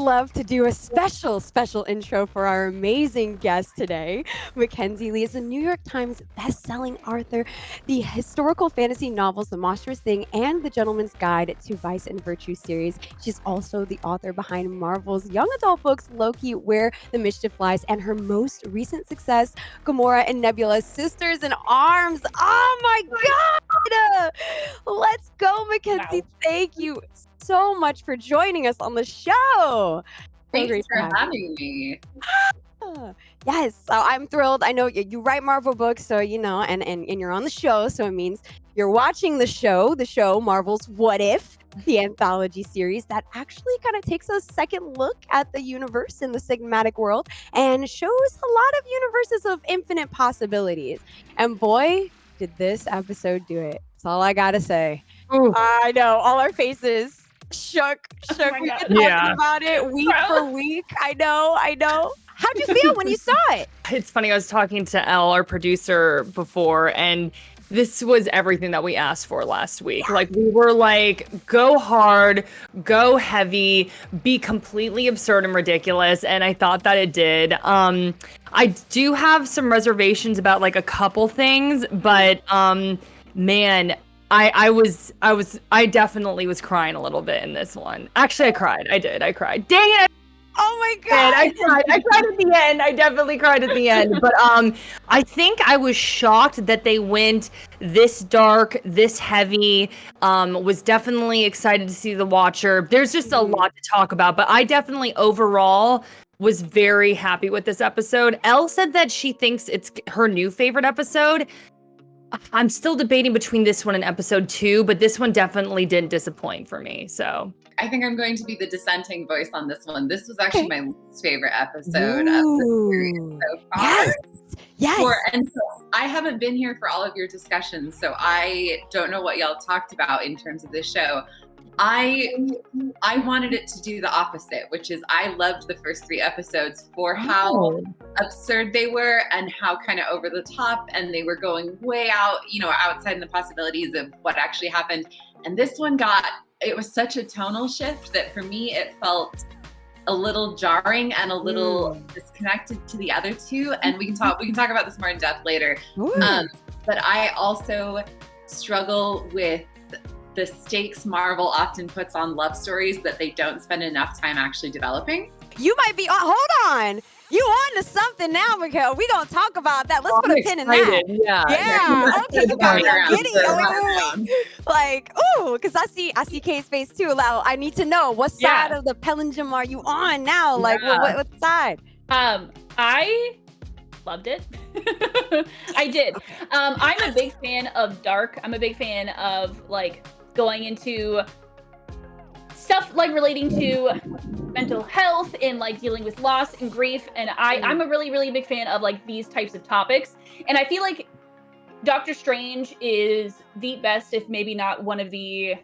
love to do a special intro for our amazing guest today. Mackenzi Lee is a New York Times best-selling author, the historical fantasy novels The Monstrous Thing and The Gentleman's Guide to Vice and Virtue series. She's also the author behind Marvel's young adult books Loki, Where the Mischief Lies, and her most recent success, Gamora and Nebula, Sisters in Arms. Oh my God! Let's go, Mackenzi. Wow. Thank you so much for joining us on the show. Thanks for having me. Yes, so I'm thrilled. I know you write Marvel books, so you know, and you're on the show, so it means you're watching the show Marvel's What If, the anthology series that actually kind of takes a second look at the universe in the cinematic world and shows a lot of universes of infinite possibilities. And boy, did this episode do it. That's all I gotta say. Ooh. I know, all our faces shook. We've been talking about it week for week. I know. How'd you feel when you saw it? It's funny, I was talking to Elle, our producer, before, and this was everything that we asked for last week. Like, we were like, go hard, go heavy, be completely absurd and ridiculous, and I thought that it did. I do have some reservations about like a couple things, but man, I definitely was crying a little bit in this one. Actually, I cried. I cried. Dang it! Oh my God! I cried at the end. I definitely cried at the end. But I think I was shocked that they went this dark, this heavy. Was definitely excited to see The Watcher. There's just a lot to talk about, but I definitely overall was very happy with this episode. Elle said that she thinks it's her new favorite episode. I'm still debating between this one and episode 2, but this one definitely didn't disappoint for me. So I think I'm going to be the dissenting voice on this one. This was actually my least favorite episode of the series so far. Yes. And so I haven't been here for all of your discussions, so I don't know what y'all talked about in terms of this show. I wanted it to do the opposite, which is I loved the first 3 episodes for how absurd they were and how kind of over the top, and they were going way out, outside the possibilities of what actually happened. And this one it was such a tonal shift that for me, it felt a little jarring and a little disconnected to the other 2. And we can talk about this more in depth later. But I also struggle with the stakes Marvel often puts on love stories that they don't spend enough time actually developing. You might be, hold on. You on to something now, Mikhail. We're going to talk about that. Let's put a pin in that. Yeah. Okay. Like, because I see Kate's face too. Like, I need to know what side of the pendulum are you on now? Like, what side? I loved it. I did. I'm a big fan of dark. I'm a big fan of like going into stuff like relating to mental health and like dealing with loss and grief. And I'm a really, really big fan of like these types of topics. And I feel like Doctor Strange is the best, if maybe not one of the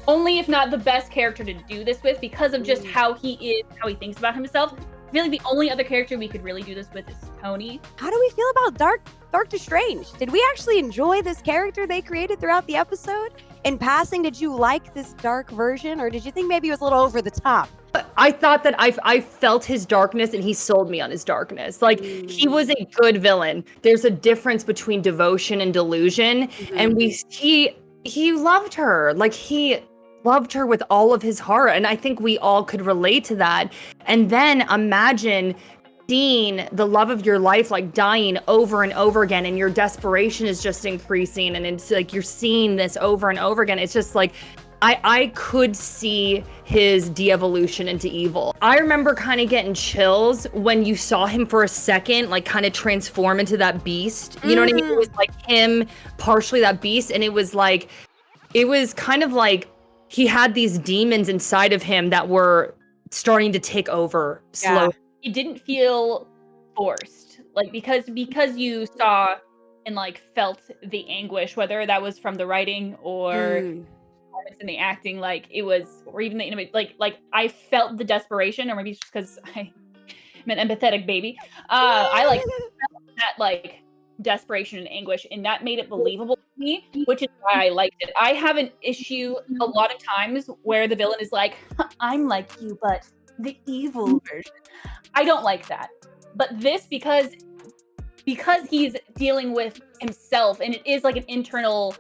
only, if not the best character to do this with, because of just how he is, how he thinks about himself. I feel like the only other character we could really do this with is Tony. How do we feel about Doctor Strange? Did we actually enjoy this character they created throughout the episode? In passing, did you like this dark version, or did you think maybe it was a little over the top? I thought that I felt his darkness, and he sold me on his darkness. Like, he was a good villain. There's a difference between devotion and delusion, and he loved her. Like, he loved her with all of his heart, and I think we all could relate to that. And then imagine seeing the love of your life like dying over and over again, and your desperation is just increasing, and it's like you're seeing this over and over again. It's just like I could see his de-evolution into evil. I remember kind of getting chills when you saw him for a second like kind of transform into that beast. You know what I mean? It was like him partially that beast, and it was kind of like he had these demons inside of him that were starting to take over slowly. It didn't feel forced, like because you saw and like felt the anguish, whether that was from the writing or performance in the acting, like it was, or even the like I felt the desperation, or maybe it's just because I'm an empathetic baby. I like felt that like desperation and anguish, and that made it believable to me, which is why I liked it. I have an issue a lot of times where the villain is like, I'm like you, but the evil version. I don't like that. But this, because he's dealing with himself, and it is like an internal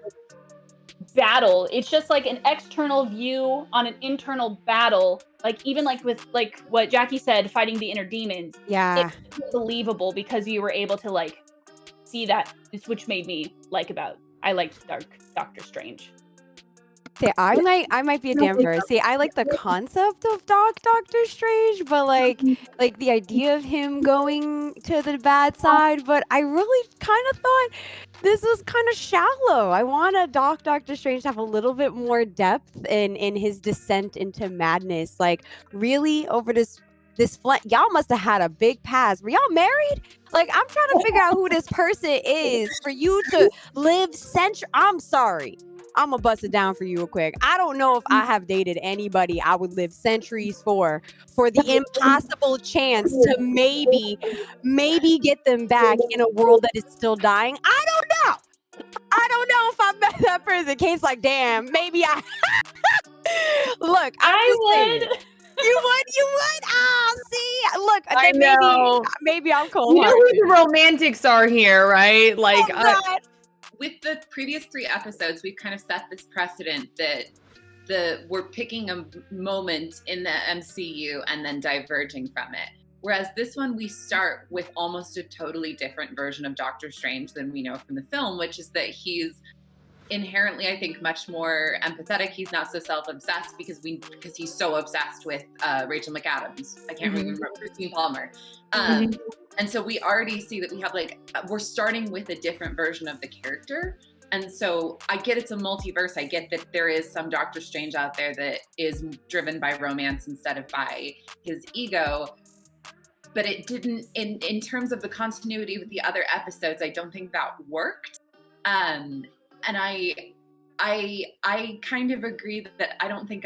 battle. It's just like an external view on an internal battle. Like even like with like what Jackie said, fighting the inner demons. Yeah. It's believable because you were able to like see that, which made me I liked Doctor Strange. See, I might be a damper. See, I like the concept of Doctor Strange, but like the idea of him going to the bad side. But I really kind of thought this was kind of shallow. I want a Doctor Strange to have a little bit more depth in his descent into madness. Like really over this y'all must have had a big past. Were y'all married? Like I'm trying to figure out who this person is for you to live I'm sorry. I'm gonna bust it down for you real quick. I don't know if I have dated anybody I would live centuries for the impossible chance to maybe get them back in a world that is still dying. I don't know if I met that person. Kate's like, damn, maybe I look, I would. You would? Ah, see, look, I then know. maybe I'm You cold. know who the romantics are here, right? Like, with the previous 3 episodes, we've kind of set this precedent that we're picking a moment in the MCU and then diverging from it. Whereas this one, we start with almost a totally different version of Doctor Strange than we know from the film, which is that he's inherently, I think, much more empathetic. He's not so self-obsessed because he's so obsessed with Rachel McAdams. I can't remember Christine Palmer. And so we already see that we have we're starting with a different version of the character. And so I get it's a multiverse. I get that there is some Doctor Strange out there that is driven by romance instead of by his ego. But it didn't, in terms of the continuity with the other episodes, I don't think that worked. And I kind of agree that I don't think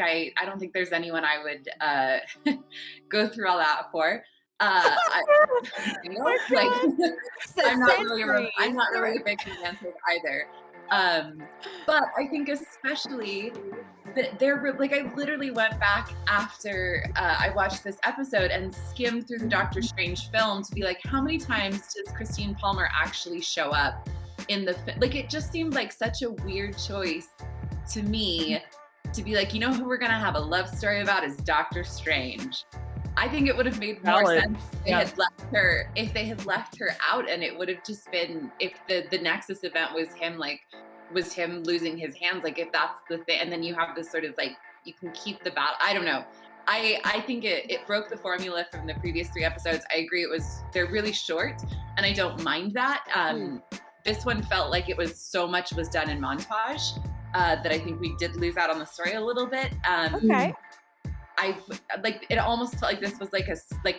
there's anyone I would go through all that for. I'm not really a big romantic either. But I think especially that I literally went back after I watched this episode and skimmed through the Doctor Strange film to be like, how many times does Christine Palmer actually show up in the it just seemed like such a weird choice to me to be like, you know who we're gonna have a love story about is Doctor Strange. I think it would have made more sense if they had left her out, and it would have just been if the Nexus event was him losing his hands, if that's the thing, and then you have this sort of you can keep the battle. I don't know. I think it broke the formula from the previous 3 episodes. I agree they're really short, and I don't mind that. This one felt like it was so much was done in montage that I think we did lose out on the story a little bit. Okay. It almost felt like this was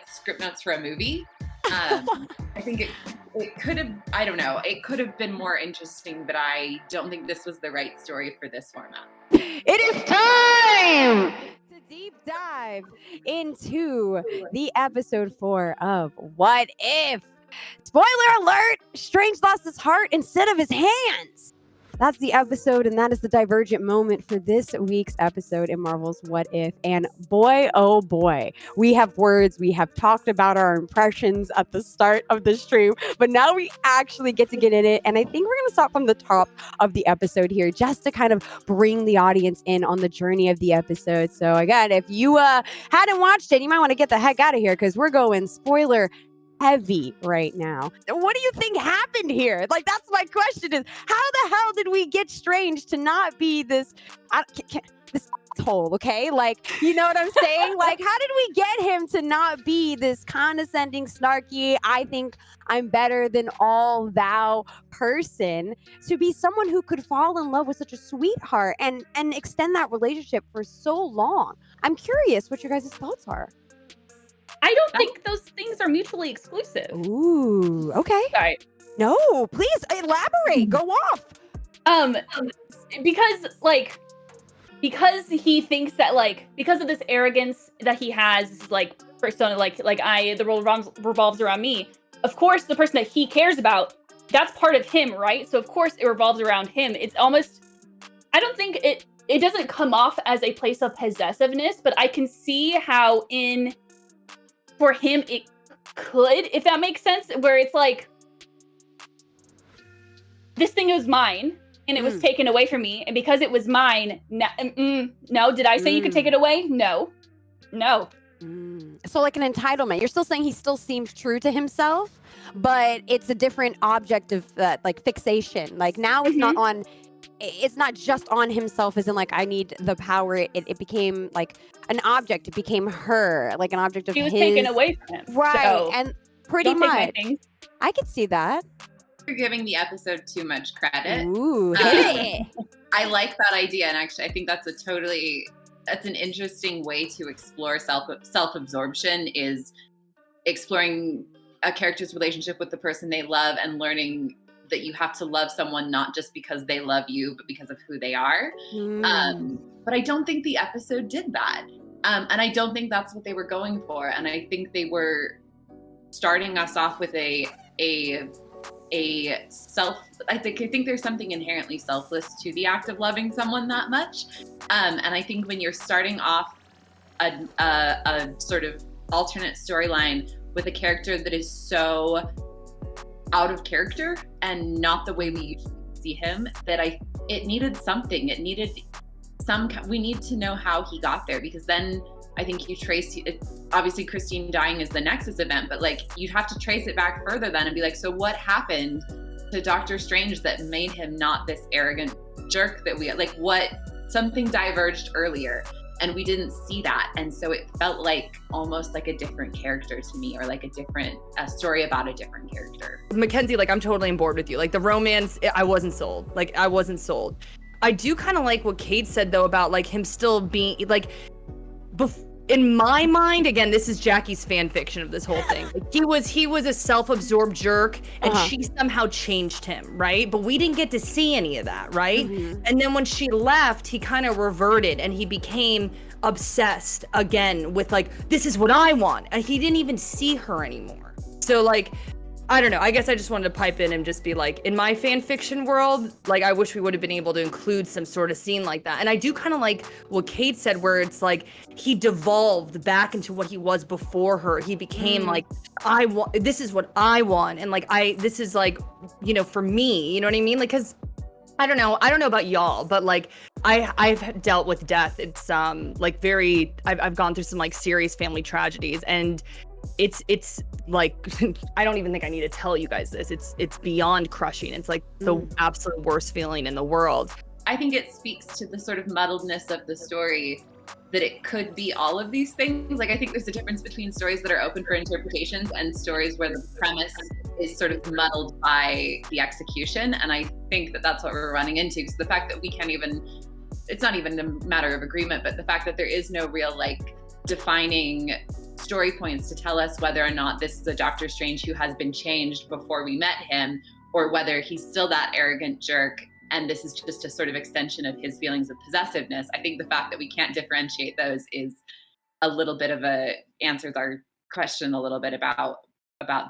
script notes for a movie. I think it could have, I don't know, it could have been more interesting, but I don't think this was the right story for this format. It is time to deep dive into the episode 4 of What If? Spoiler alert! Strange lost his heart instead of his hands. That's the episode, and that is the divergent moment for this week's episode in Marvel's What If. And boy, oh boy, we have words. We have talked about our impressions at the start of the stream, but now we actually get to get in it. And I think we're going to start from the top of the episode here, just to kind of bring the audience in on the journey of the episode. So again, if you hadn't watched it, you might want to get the heck out of here because we're going spoiler heavy right now. What do you think happened here? That's my question is, how the hell did we get Strange to not be this asshole, okay? You know what I'm saying? How did we get him to not be this condescending, snarky, I think I'm better than all thou person, to be someone who could fall in love with such a sweetheart and extend that relationship for so long? I'm curious what your guys' thoughts are. I don't think those things are mutually exclusive. Ooh, okay. Sorry. No, please elaborate. Go off. Because he thinks that because of this arrogance that he has, persona, the world revolves around me. Of course, the person that he cares about, that's part of him, right? So of course it revolves around him. It's almost, I don't think it doesn't come off as a place of possessiveness, but I can see how in for him, it could, if that makes sense, where it's like, this thing was mine and it was taken away from me. And because it was mine, no, did I say you could take it away? No. So like an entitlement. You're still saying he still seems true to himself, but it's a different object of like fixation. Like now it's not just on himself as in like, I need the power. It became like an object. It became her, like an object of She was his. taken away from him. Right. So And pretty don't take my much. things. I could see that. You're giving the episode too much credit. Ooh. I like that idea, and actually, I think that's an interesting way to explore self-absorption, is exploring a character's relationship with the person they love and learning that you have to love someone not just because they love you, but because of who they are. But I don't think the episode did that. And I don't think that's what they were going for. And I think they were starting us off with I think there's something inherently selfless to the act of loving someone that much. And I think when you're starting off a sort of alternate storyline with a character that is so out of character and not the way we usually see him, that it needed something. It needed we need to know how he got there, because then I think you trace it. Obviously Christine dying is the nexus event, but like you'd have to trace it back further then and be like, so what happened to Doctor Strange that made him not this arrogant jerk that something diverged earlier and we didn't see that. And so it felt like almost like a different character to me, or like a story about a different character. Mackenzie, like I'm totally on board with you. Like the romance, I wasn't sold. I do kind of like what Kate said though about like him still being like, in my mind, again, this is Jackie's fan fiction of this whole thing. Like, he was a self-absorbed jerk, and she somehow changed him, right? But we didn't get to see any of that, right? And then when she left, he kind of reverted, and he became obsessed again with like, this is what I want, and he didn't even see her anymore. So like, I don't know. I guess I just wanted to pipe in and just be like, in my fan fiction world, like I wish we would have been able to include some sort of scene like that. And I do kind of like what Kate said, where it's like he devolved back into what he was before her. He became like, this is what I want, and like this is like, for me, you know what I mean? Like, cause I don't know about y'all, but like I've dealt with death. It's like I've gone through some like serious family tragedies, and it's like I don't even think I need to tell you guys this. It's beyond crushing. It's like the absolute worst feeling in the world. I think it speaks to the sort of muddledness of the story, that it could be all of these things. Like I think there's a difference between stories that are open for interpretations and stories where the premise is sort of muddled by the execution. And I think that that's what we're running into, because the fact that we can't even, it's not even a matter of agreement, but the fact that there is no real like defining story points to tell us whether or not this is a Doctor Strange who has been changed before we met him, or whether he's still that arrogant jerk and this is just a sort of extension of his feelings of possessiveness. I think the fact that we can't differentiate those is a little bit of answers our question a little bit about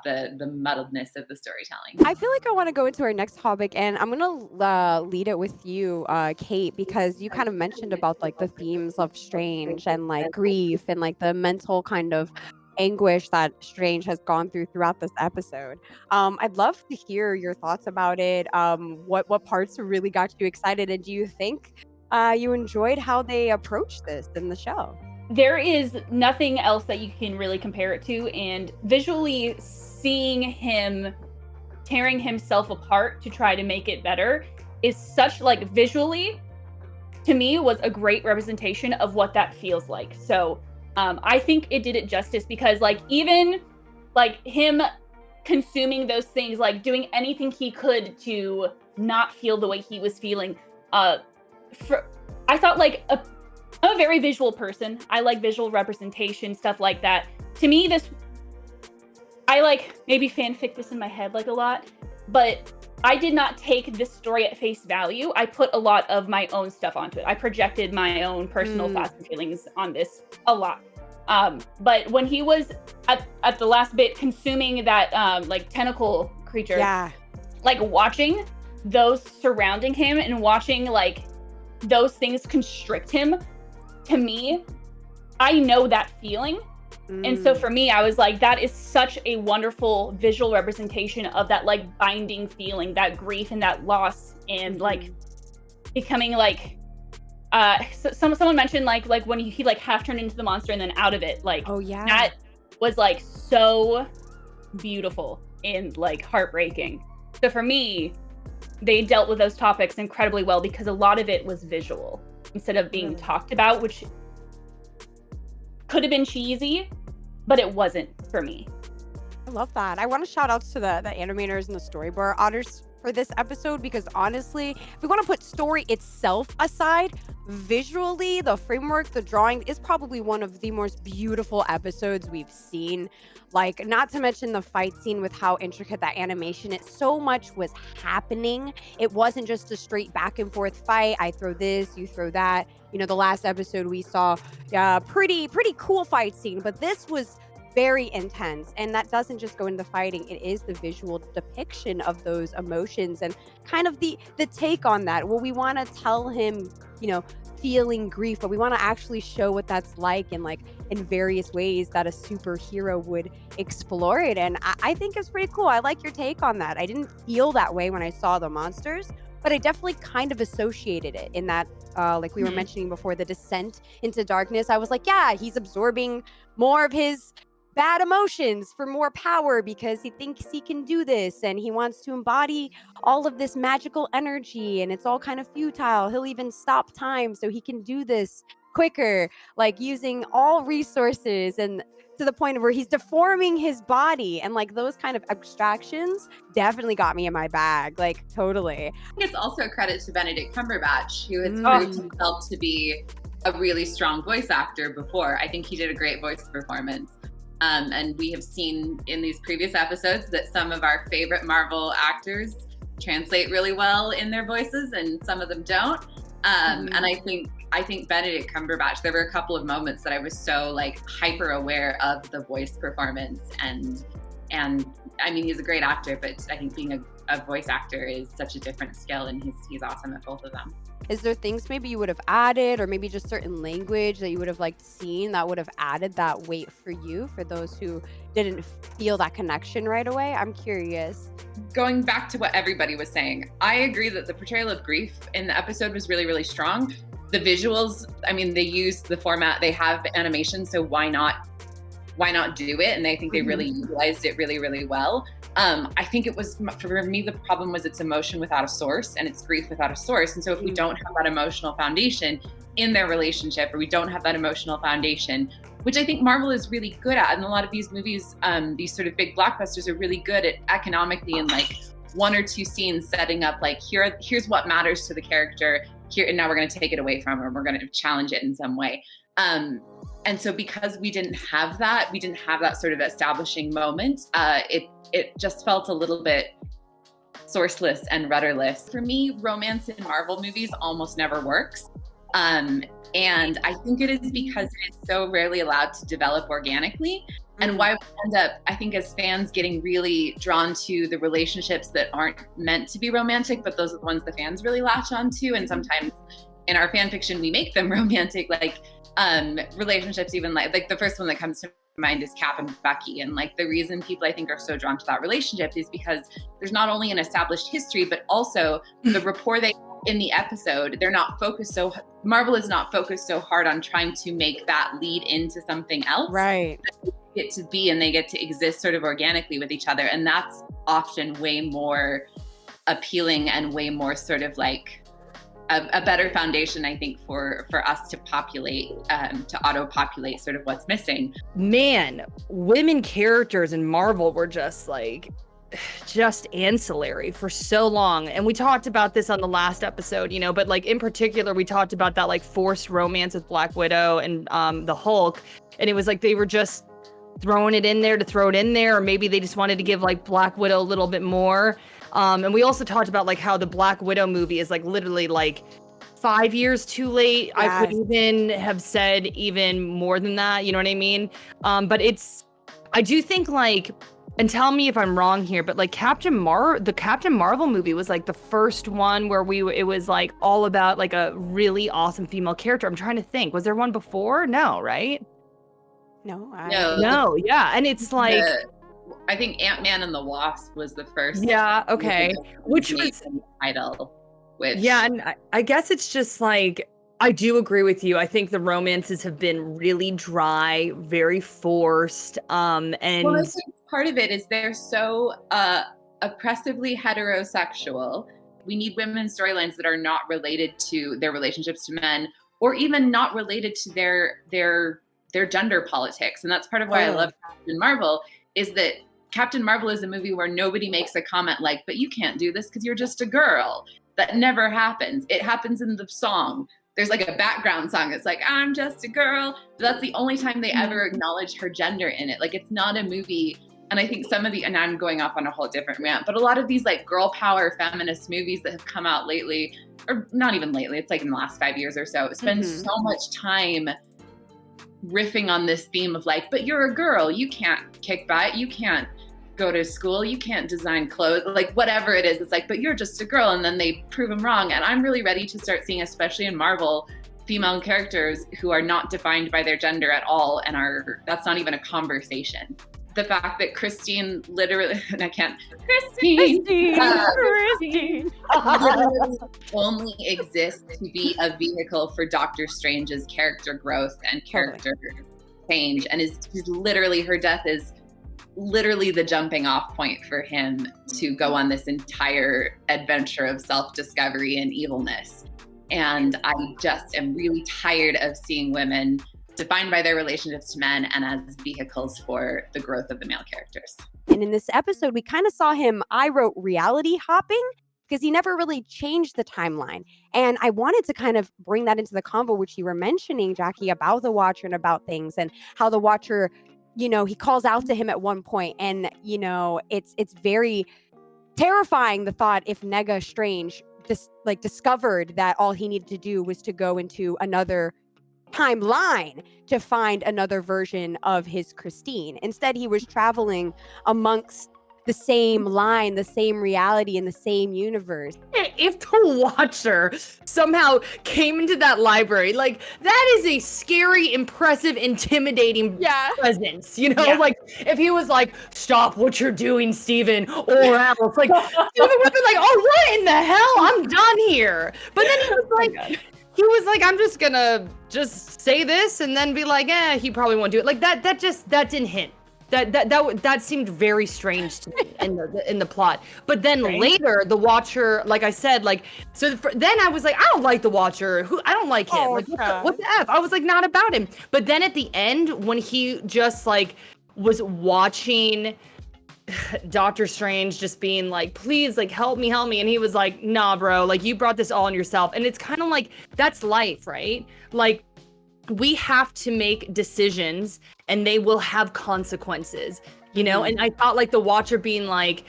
the muddledness of the storytelling. I feel like I want to go into our next topic, and I'm gonna lead it with you, Kate, because you kind of mentioned about like the themes of Strange and like grief and like the mental kind of anguish that Strange has gone throughout this episode. I'd love to hear your thoughts about it. What parts really got you excited, and do you think you enjoyed how they approached this in the show? There is nothing else that you can really compare it to, and visually seeing him tearing himself apart to try to make it better is such, like, visually to me was a great representation of what that feels like. So I think it did it justice, because like even like him consuming those things, like doing anything he could to not feel the way he was feeling, I thought like I'm a very visual person. I like visual representation, stuff like that. To me, I like maybe fanfic this in my head like a lot, but I did not take this story at face value. I put a lot of my own stuff onto it. I projected my own personal thoughts and feelings on this a lot. But when he was at the last bit consuming that like tentacle creature, like watching those surrounding him and watching like those things constrict him, to me, I know that feeling. And so for me, I was like, that is such a wonderful visual representation of that like binding feeling, that grief and that loss, and like becoming like someone mentioned like when he like half turned into the monster and then out of it, like that was like so beautiful and like heartbreaking. So for me, they dealt with those topics incredibly well because a lot of it was visual instead of being talked about, which could have been cheesy, but it wasn't for me. I love that. I want to shout outs to the animators and the storyboard artists for this episode, because honestly, if we want to put story itself aside, visually, the framework, the drawing is probably one of the most beautiful episodes we've seen. Like, not to mention the fight scene with how intricate that animation is. So much was happening. It wasn't just a straight back and forth fight. I throw this, you throw that. You know, the last episode we saw pretty cool fight scene, but this was very intense, and that doesn't just go into fighting. It is the visual depiction of those emotions and kind of the take on that. Well, we want to tell him, you know, feeling grief, but we want to actually show what that's like, and like in various ways that a superhero would explore it. And I think it's pretty cool. I like your take on that. I didn't feel that way when I saw the monsters, but I definitely kind of associated it in that, like we were mentioning before, the descent into darkness. I was like, yeah, he's absorbing more of his bad emotions for more power because he thinks he can do this, and he wants to embody all of this magical energy, and it's all kind of futile. He'll even stop time so he can do this quicker, like using all resources, and to the point of where he's deforming his body, and like those kind of abstractions definitely got me in my bag, like totally. I think it's also a credit to Benedict Cumberbatch, who has proved himself to be a really strong voice actor before. I think he did a great voice performance. And we have seen in these previous episodes that some of our favorite Marvel actors translate really well in their voices, and some of them don't. And I think Benedict Cumberbatch, there were a couple of moments that I was so like hyper aware of the voice performance, and I mean, he's a great actor, but I think being a voice actor is such a different skill, and he's awesome at both of them. Is there things maybe you would have added, or maybe just certain language that you would have liked seen that would have added that weight for you, for those who didn't feel that connection right away? I'm curious. Going back to what everybody was saying, I agree that the portrayal of grief in the episode was really, really strong. The visuals, I mean, they used the format, they have animation, so why not do it? And I think they really utilized it really, really well. I think it was, for me, the problem was it's emotion without a source, and it's grief without a source. And so if we don't have that emotional foundation in their relationship, or we don't have that emotional foundation, which I think Marvel is really good at, and a lot of these movies, these sort of big blockbusters are really good at economically in like one or two scenes setting up like, here's what matters to the character here, and now we're going to take it away from her, and we're going to challenge it in some way. And so because we didn't have that sort of establishing moment, it just felt a little bit sourceless and rudderless. For me, romance in Marvel movies almost never works. And I think it is because it is so rarely allowed to develop organically. And why we end up, I think, as fans getting really drawn to the relationships that aren't meant to be romantic, but those are the ones the fans really latch onto. And sometimes in our fan fiction, we make them romantic, like relationships, even like the first one that comes to mind is Cap and Bucky. And like the reason people I think are so drawn to that relationship is because there's not only an established history, but also the rapport they in the episode. Marvel is not focused so hard on trying to make that lead into something else. Right. They get to be, and they get to exist sort of organically with each other. And that's often way more appealing and way more sort of like a better foundation, I think, for us to populate, to auto-populate sort of what's missing. Man, women characters in Marvel were just ancillary for so long. And we talked about this on the last episode, you know, but like in particular, we talked about that like forced romance with Black Widow and the Hulk. And it was like they were just throwing it in there to throw it in there, or maybe they just wanted to give like Black Widow a little bit more. And we also talked about like how the Black Widow movie is like literally like 5 years too late. Yes. I could even have said even more than that, you know what I mean? But I do think like, and tell me if I'm wrong here, but like the Captain Marvel movie was like the first one where it was like all about like a really awesome female character. I'm trying to think, was there one before? No, right? No, No, yeah, and it's like I think Ant-Man and the Wasp was the first. Yeah, okay. Which was Nathan title. Which Yeah, and I guess it's just like I do agree with you. I think the romances have been really dry, very forced. well, I And think part of it is they're so oppressively heterosexual. We need women's storylines that are not related to their relationships to men, or even not related to their gender politics. And that's part of why I love Captain Marvel, is that Captain Marvel is a movie where nobody makes a comment like, but you can't do this because you're just a girl. That never happens. It happens in the song. There's like a background song. It's like, I'm just a girl. But that's the only time they ever acknowledge her gender in it. Like, it's not a movie. And I think some of the, and I'm going off on a whole different rant, but a lot of these like girl power feminist movies that have come out lately, or not even lately, it's like in the last 5 years or so, spend so much time riffing on this theme of like, but you're a girl, you can't kick butt, you can't go to school, you can't design clothes, like whatever it is. It's like, but you're just a girl, and then they prove them wrong. And I'm really ready to start seeing, especially in Marvel, female characters who are not defined by their gender at all, and that's not even a conversation. The fact that Christine literally, and I can't, Christine literally only exists to be a vehicle for Doctor Strange's character growth and character change, and is literally, her death is literally the jumping off point for him to go on this entire adventure of self-discovery and evilness. And I just am really tired of seeing women defined by their relationships to men and as vehicles for the growth of the male characters. And in this episode, we kind of saw him, I wrote, reality hopping, because he never really changed the timeline. And I wanted to kind of bring that into the convo, which you were mentioning, Jackie, about the Watcher and about things, and how the Watcher, you know, he calls out to him at one point, and, you know, it's very terrifying, the thought if Nega Strange discovered that all he needed to do was to go into another timeline to find another version of his Christine. Instead, he was traveling amongst the same line, the same reality, in the same universe. If the Watcher somehow came into that library, like, that is a scary, impressive, intimidating presence, you know? Like, if he was like, stop what you're doing, Steven, or else, like, Steven would be like, oh, what in the hell? I'm done here. But then he was like, I'm just gonna just say this and then be like, he probably won't do it. Like, that didn't hit. That seemed very strange to me in the plot. But then later, the Watcher, like I said, like, so then I was like, I don't like the Watcher. I don't like him. Like, what the F? I was like, not about him. But then at the end, when he just like was watching Doctor Strange just being like, please, like, help me. And he was like, nah, bro, like, you brought this all on yourself. And it's kind of like, that's life, right? Like, we have to make decisions and they will have consequences, you know? And I thought like the Watcher being like,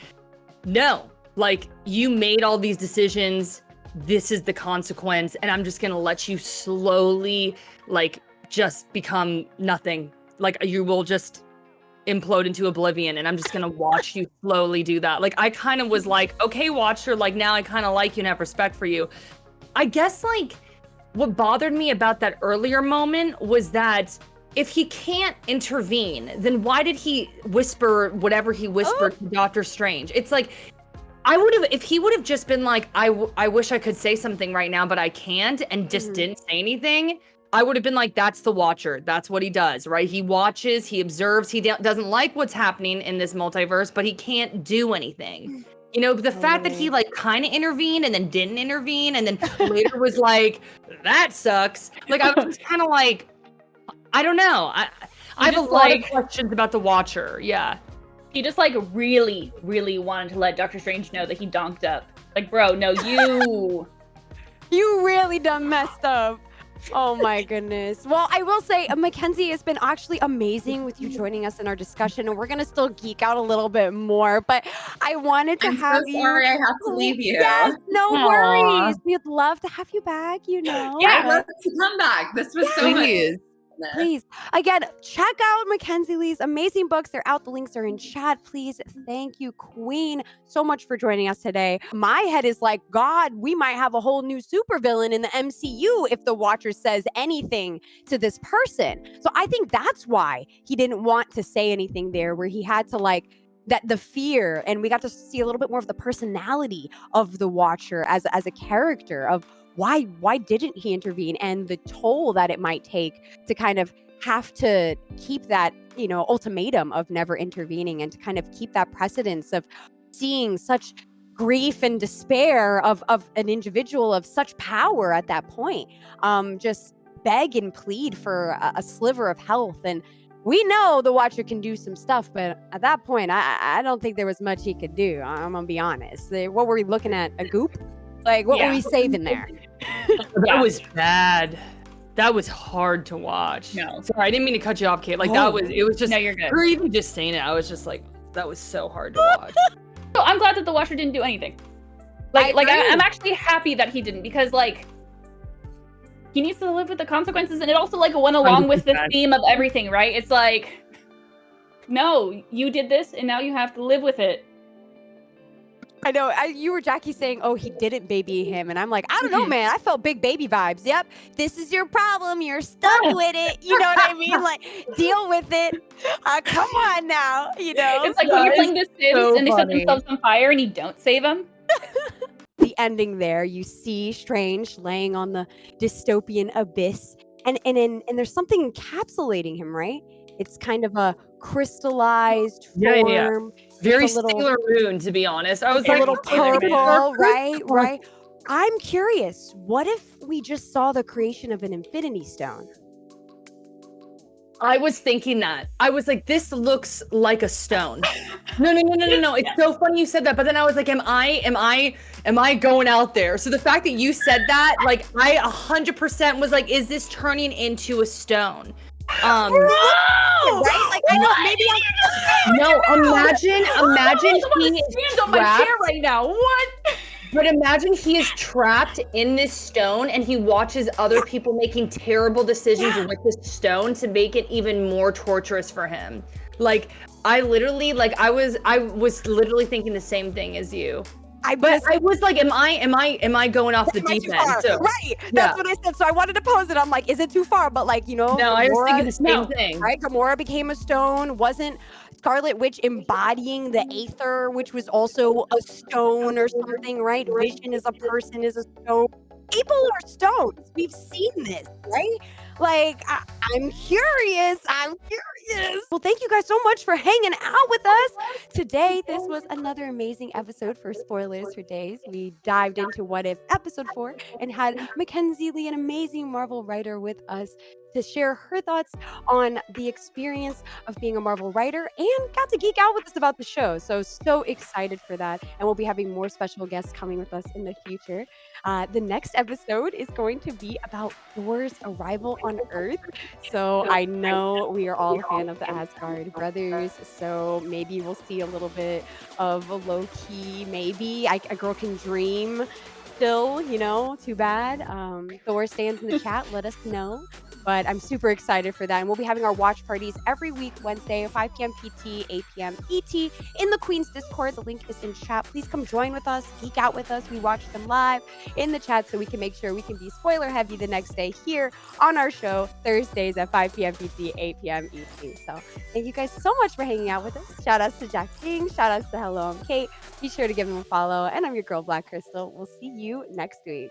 no, like, you made all these decisions. This is the consequence. And I'm just going to let you slowly, like, just become nothing. Like, you will just implode into oblivion, and I'm just gonna watch you slowly do that. Like, I kind of was like, okay, Watcher, like, now I kind of like you and have respect for you. I guess, like, what bothered me about that earlier moment was that if he can't intervene, then why did he whisper whatever he whispered to Doctor Strange? It's like, if he would have just been like, I wish I could say something right now, but I can't, and just didn't say anything, I would have been like, that's the Watcher. That's what he does, right? He watches, he observes, he doesn't like what's happening in this multiverse, but he can't do anything. You know, the fact that he like kind of intervened and then didn't intervene and then later was like, that sucks. Like, I was just kind of like, I don't know. I have a lot of questions about the Watcher. Yeah. He just like really, really wanted to let Doctor Strange know that he donked up. Like, bro, no, you really done messed up. Oh my goodness. Well, I will say, Mackenzi, it's been actually amazing with you joining us in our discussion, and we're gonna still geek out a little bit more, but I wanted to have you. Sorry, I have to leave you. Yes, no worries. We'd love to have you back, you know. Yeah, I'd love to come back. This was so much. Please. Again, check out Mackenzi Lee's amazing books. They're out. The links are in chat. Please. Thank you, Queen, so much for joining us today. My head is like, God, we might have a whole new supervillain in the MCU if the Watcher says anything to this person. So I think that's why he didn't want to say anything there, where he had to like that the fear, and we got to see a little bit more of the personality of the Watcher as a character of why didn't he intervene, and the toll that it might take to kind of have to keep that, ultimatum of never intervening, and to kind of keep that precedence of seeing such grief and despair of an individual of such power at that point, just beg and plead for a sliver of health. And we know the Watcher can do some stuff, but at that point, I don't think there was much he could do. I'm gonna be honest. What were we looking at? A goop? Like, what were we saving there? That was bad. That was hard to watch. No. Sorry, I didn't mean to cut you off, Kate. Like, it was just, No, you're good. or even just saying it, I was just like, that was so hard to watch. So I'm glad that the Watcher didn't do anything. I'm actually happy that he didn't, because like he needs to live with the consequences, and it also like went along with the theme of everything, right? It's like, no, you did this, and now you have to live with it. I know. You were Jackie saying, "Oh, he didn't baby him," and I'm like, I don't know, man. I felt big baby vibes. Yep, this is your problem. You're stuck with it. You know what I mean? Like, deal with it. Come on now. It's like when you're playing The Sims so and they set funny. themselves on fire and you don't save them. The ending there, you see Strange laying on the dystopian abyss, and there's something encapsulating him, right? It's kind of a crystallized form. Yeah. Very It's a little- Sailor Moon, to be honest. I was a like, little okay, they're gonna purple, go right? crystal. Right. I'm curious. What if we just saw the creation of an Infinity Stone? I was thinking that. I was like, this looks like a stone. No. It's so funny you said that, but then I was like, am I going out there? So the fact that you said that, like, I 100% was like, is this turning into a stone? Right? Like, I know, maybe No, imagine he is Stand on my chair trapped. right now. What? But imagine he is trapped in this stone and he watches other people making terrible decisions with this stone to make it even more torturous for him. Like, I was literally thinking the same thing as you. I was like, am I going off the deep end? So, right. That's what I said. So I wanted to pose it. I'm like, is it too far? But like, no, I was thinking the same thing. Right? Gamora became a stone. Wasn't Scarlet Witch embodying the Aether, which was also a stone or something, right? Vision is a person, is a stone. People are stones. We've seen this, right? Like, I'm curious. Well, thank you guys so much for hanging out with us today. This was another amazing episode for Spoilers for Days. We dived into What If episode 4 and had Mackenzi Lee, an amazing Marvel writer, with us to share her thoughts on the experience of being a Marvel writer, and got to geek out with us about the show. So excited for that. And we'll be having more special guests coming with us in the future. The next episode is going to be about Thor's arrival on Earth. So I know we are all a fan of the Asgard brothers. So maybe we'll see a little bit of a low-key, maybe a girl can dream still, too bad. Thor stands in the chat, let us know. But I'm super excited for that. And we'll be having our watch parties every week, Wednesday, 5 p.m. PT, 8 p.m. ET, in the Queen's Discord. The link is in chat. Please come join with us, geek out with us. We watch them live in the chat so we can make sure we can be spoiler heavy the next day here on our show, Thursdays at 5 p.m. PT, 8 p.m. ET. So thank you guys so much for hanging out with us. Shout outs to Jack King. Shout outs to Hello, I'm Kate. Be sure to give them a follow. And I'm your girl, Black Crystal. We'll see you next week.